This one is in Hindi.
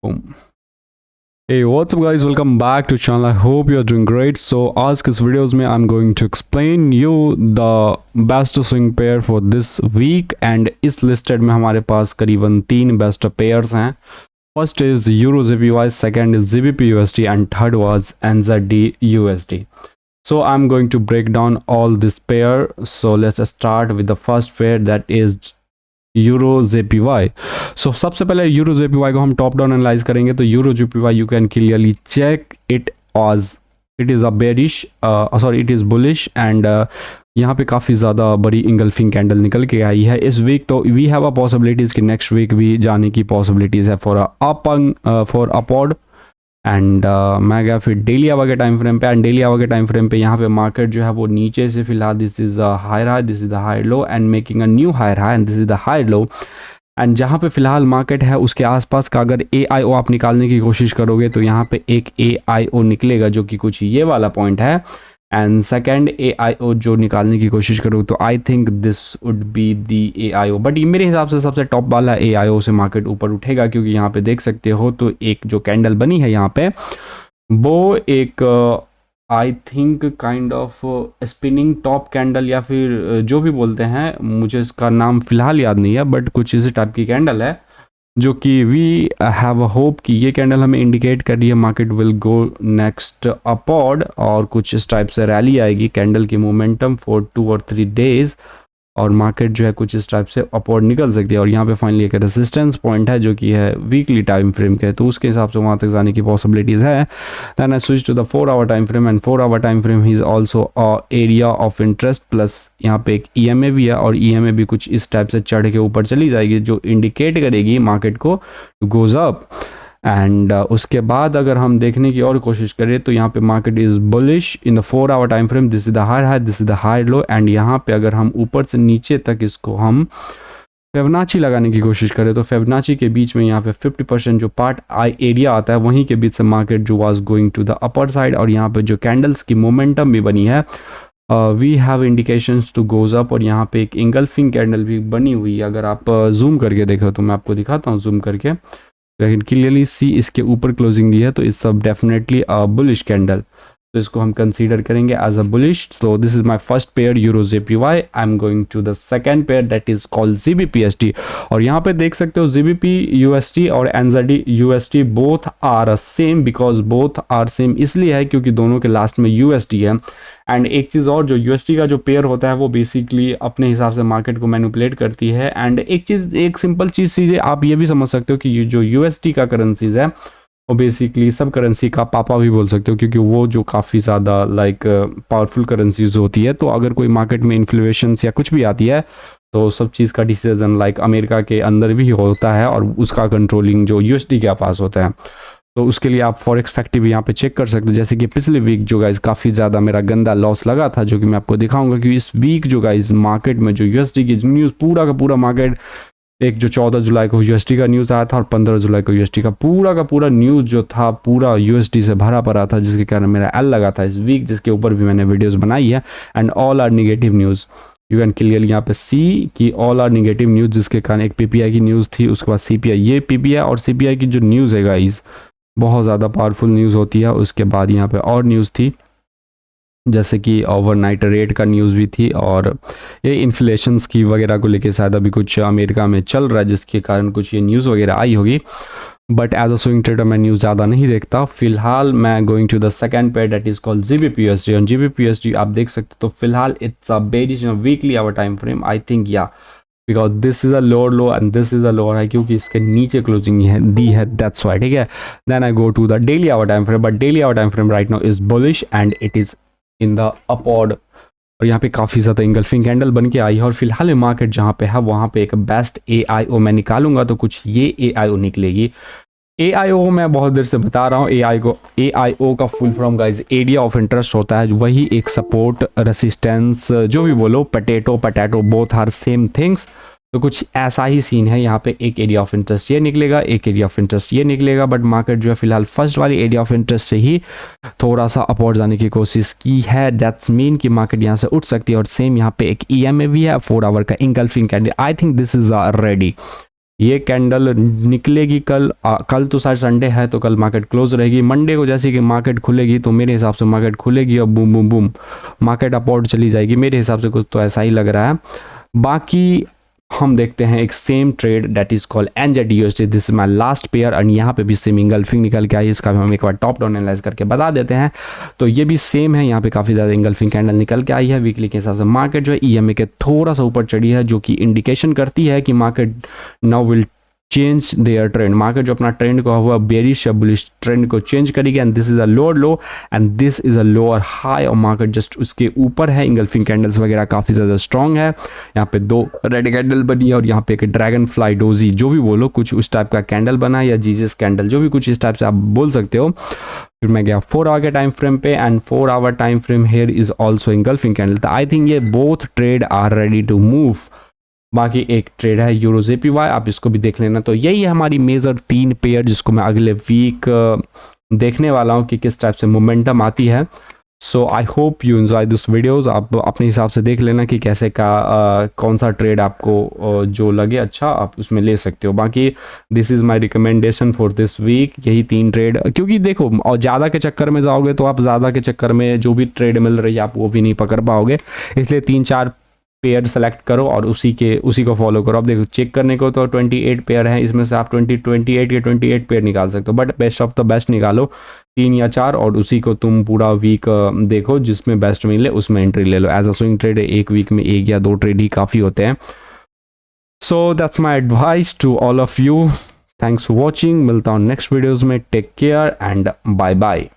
Boom. Hey, what's up guys, welcome back to channel. I hope you are doing great. So आज के इस वीडियोस में I'm going to explain you the best swing pair for this week and इस listed में हमारे पास करीबन 3 best pairs हैं. First is EURUSJPY, second is GBP USD and third was NZD USD. So I'm going to break down all this pair. So let's start with the first pair, that is EURUSJPY. So सबसे पहले EURUSJPY को हम टॉप डाउन एनालाइज करेंगे. तो EURUSJPY you can clearly check it as it is a bearish it is bullish and यहाँ पे काफ़ी ज़्यादा बड़ी इंगल्फिंग कैंडल निकल के आई है इस वीक. तो वी हैव अ पॉसिबिलिटीज़ कि नेक्स्ट वीक भी जाने की पॉसिबिलिटीज़ है फॉर अपवर्ड. एंड मैं गया फिर डेली आवर के टाइम फ्रेम पे. एंड डेली आवर के टाइम फ्रेम पे यहाँ पे मार्केट जो है वो नीचे से फिलहाल this is a higher high, this is the higher low and making a new higher high and this is the higher low. And जहाँ पे फिलहाल मार्केट है उसके आसपास का अगर AIO आप निकालने की कोशिश करोगे तो यहाँ पे एक AIO निकलेगा जो कि कुछ ये वाला पॉइंट है. एंड सेकेंड AIO जो निकालने की कोशिश करोगे तो I think this would be the AIO. But ये मेरे हिसाब से सबसे टॉप वाला AIO से मार्केट ऊपर उठेगा, क्योंकि यहाँ पे देख सकते हो तो एक जो कैंडल बनी है यहाँ पे वो एक I think kind of spinning top candle या फिर जो भी बोलते हैं, मुझे इसका नाम फिलहाल याद नहीं है, बट कुछ इसी टाइप की कैंडल है जो कि वी हैव अ होप कि ये कैंडल हमें इंडिकेट कर रही है market will go next upward और कुछ इस टाइप से रैली आएगी कैंडल की मोमेंटम फॉर 2 और 3 डेज और मार्केट जो है कुछ इस टाइप से अपवर्ड निकल सकती है. और यहाँ पे फाइनली एक रेजिस्टेंस पॉइंट है जो कि है वीकली टाइम फ्रेम के, तो उसके हिसाब से वहाँ तक जाने की पॉसिबिलिटीज़ है. Then I switch to the 4 hour time frame and 4 hour time frame is also area of interest plus यहाँ पे एक EMA भी है और EMA भी कुछ इस टाइप से चढ़ के ऊपर चली जाएगी जो इंडिकेट करेगी मार्केट को गोज अप. एंड उसके बाद अगर हम देखने की और कोशिश करें तो यहाँ पे market is bullish in the 4 hour time frame. This is the higher high, this is the higher low. And यहाँ पे अगर हम ऊपर से नीचे तक इसको हम फिबोनाची लगाने की कोशिश करें तो फिबोनाची के बीच में यहाँ पे 50% जो पार्ट एरिया आता है वहीं के बीच से मार्केट जो was going to the upper side. और यहाँ पे जो कैंडल्स की मोमेंटम भी बनी है we have indications to goes up. और यहाँ पे एक इंगल्फिंग कैंडल भी बनी हुई है. अगर आप जूम करके देखो तो मैं आपको दिखाता हूँ जूम करके, लेकिन क्लियरली सी इसके ऊपर क्लोजिंग दी है तो it's definitely a bullish candle, तो इसको हम कंसीडर करेंगे as a bullish. So this is my first pair EURUSJPY. I am going to the second pair that is called GBPUSD. और यहाँ पे देख सकते हो GBPUSD और NZD USD both are same, because both are same इसलिए है क्योंकि दोनों के लास्ट में USD है. एंड एक चीज़ और, जो USD का जो पेयर होता है वो बेसिकली अपने हिसाब से मार्केट को मैनिपुलेट करती है. एंड एक सिंपल चीज़ आप ये भी समझ सकते हो कि जो USD का करेंसीज है वो बेसिकली सब करेंसी का पापा भी बोल सकते हो, क्योंकि वो जो काफ़ी ज़्यादा पावरफुल करेंसीज होती है. तो अगर कोई मार्केट में इन्फ्लुएशंस या कुछ भी आती है तो सब चीज़ का डिसीजन अमेरिका के अंदर भी होता है और उसका कंट्रोलिंग जो USD के पास होता है. तो उसके लिए आप फॉरेक्स फैक्ट्री भी यहाँ पे चेक कर सकते हो. जैसे कि पिछले वीक जो गाइज काफ़ी ज़्यादा मेरा गंदा लॉस लगा था, जो कि मैं आपको दिखाऊंगा कि इस वीक जो गाइज मार्केट में जो USD की न्यूज़ पूरा का पूरा मार्केट, एक जो 14 जुलाई को USD का न्यूज़ आया था और 15 जुलाई को USD का पूरा न्यूज़ जो था पूरा USD से भरा पड़ा था, जिसके कारण मेरा L लगा था इस वीक, जिसके ऊपर भी मैंने वीडियोस बनाई है. And all are negative news, you can clearly यहाँ पे सी कि ऑल आर निगेटिव न्यूज़, जिसके कारण एक PPI की न्यूज़ थी, उसके बाद CPI. ये PPI और CPI की जो न्यूज़ है गाइज बहुत ज़्यादा पावरफुल न्यूज़ होती है. उसके बाद यहाँ पे और न्यूज़ थी जैसे कि ओवरनाइट रेट का न्यूज़ भी थी और ये इन्फ्लेशंस की वगैरह को लेके शायद अभी कुछ अमेरिका में चल रहा है, जिसके कारण कुछ ये न्यूज़ वगैरह आई होगी. But as a swing trader मैं न्यूज़ ज़्यादा नहीं देखता. फिलहाल मैं going to the second pair that is called GBPUSD. और GBPUSD आप देख सकते हो तो फिलहाल it's a bearish weekly hour time frame. I think या because this is a lower low and this is a lower high, क्योंकि इसके नीचे क्लोजिंग दी है, दैट्स वाई. ठीक है, then I go to the daily hour time frame. But daily hour time frame right now is bullish and it is in the upward. और यहाँ पे काफ़ी ज़्यादा इंगल्फिंग कैंडल बन के आई है. और फिलहाल मार्केट जहाँ पे है वहाँ पे एक बेस्ट AIO मैं निकालूंगा तो कुछ ये AIO निकलेगी. AIO मैं बहुत देर से बता रहा हूँ, AIO का full form guys area of interest होता है. वही एक सपोर्ट रेसिस्टेंस जो भी बोलो, potato both are same things. तो कुछ ऐसा ही सीन है यहाँ पे. एक एरिया ऑफ इंटरेस्ट ये निकलेगा, एक एरिया ऑफ इंटरेस्ट ये निकलेगा. बट मार्केट जो है फिलहाल फर्स्ट वाली एरिया ऑफ इंटरेस्ट से ही थोड़ा सा अपवर्ड जाने की कोशिश की है. दैट्स मीन कि मार्केट यहाँ से उठ सकती है. और सेम यहाँ पे एक EMA भी है 4 आवर का engulfing candle. I think this is ready. ये कैंडल निकलेगी कल कल तो शायद संडे है तो कल मार्केट क्लोज रहेगी। मंडे को जैसे कि मार्केट खुलेगी तो मेरे हिसाब से मार्केट खुलेगी और boom boom boom market upward चली जाएगी, मेरे हिसाब से कुछ तो ऐसा ही लग रहा है। बाकी हम देखते हैं एक same trade that is called NZUSD, this is my last pair and यहाँ पे भी सेम इंगल्फिंग निकल के आई, इसका भी हम एक बार टॉप डाउन एनालाइज करके बता देते हैं। तो ये भी सेम है, यहाँ पे काफ़ी ज़्यादा इंगल्फिंग कैंडल निकल के आई है। वीकली के हिसाब से मार्केट जो है EMA के थोड़ा सा ऊपर चढ़ी है, जो कि इंडिकेशन करती है कि market now will change their trend. Market जो अपना ट्रेंड को हुआ बेरिश या बुलिश ट्रेंड को चेंज करेगी and this is a lower low and this is a lower high और मार्केट जस्ट उसके ऊपर है। इंगल्फिंग कैंडल्स वगैरह काफ़ी ज़्यादा स्ट्रॉन्ग है। यहाँ पे 2 रेड कैंडल बनी है और यहाँ पे एक ड्रैगन फ्लाई डोजी जो भी बोलो कुछ उस टाइप का कैंडल बना है, या जीसस कैंडल जो भी कुछ इस टाइप से आप बोल सकते हो। फिर मैं गया 4 आवर के टाइम फ्रेम पे and 4 hour time frame here is also engulfing candle. तो आई थिंक ये both trade are ready to move. बाकी एक ट्रेड है EURJPY, आप इसको भी देख लेना। तो यही है हमारी मेजर 3 पेयर जिसको मैं अगले वीक देखने वाला हूँ कि किस टाइप से मोमेंटम आती है। So I hope you enjoy this videos. आप अपने हिसाब से देख लेना कि कैसे का कौन सा ट्रेड आपको जो लगे अच्छा आप उसमें ले सकते हो। बाकी this is my recommendation for this week, यही 3 ट्रेड। क्योंकि देखो और ज़्यादा के चक्कर में जाओगे तो आप ज़्यादा के चक्कर में जो भी ट्रेड मिल रही है आप वो भी नहीं पकड़ पाओगे, इसलिए 3-4 पेयर सेलेक्ट करो और उसी को फॉलो करो। अब देखो चेक करने को तो 28 पेयर हैं, इसमें से आप 28 के 28 पेयर निकाल सकते हो, but best of the best निकालो 3 या 4 और उसी को तुम पूरा वीक देखो, जिसमें बेस्ट मिले उसमें एंट्री ले लो। एज अ स्विंग ट्रेड एक वीक में 1 या 2 ट्रेड ही काफ़ी होते हैं। So that's my advice to all of you. Thanks for watching, मिलता हूँ नेक्स्ट वीडियोज़ में। Take care and bye bye.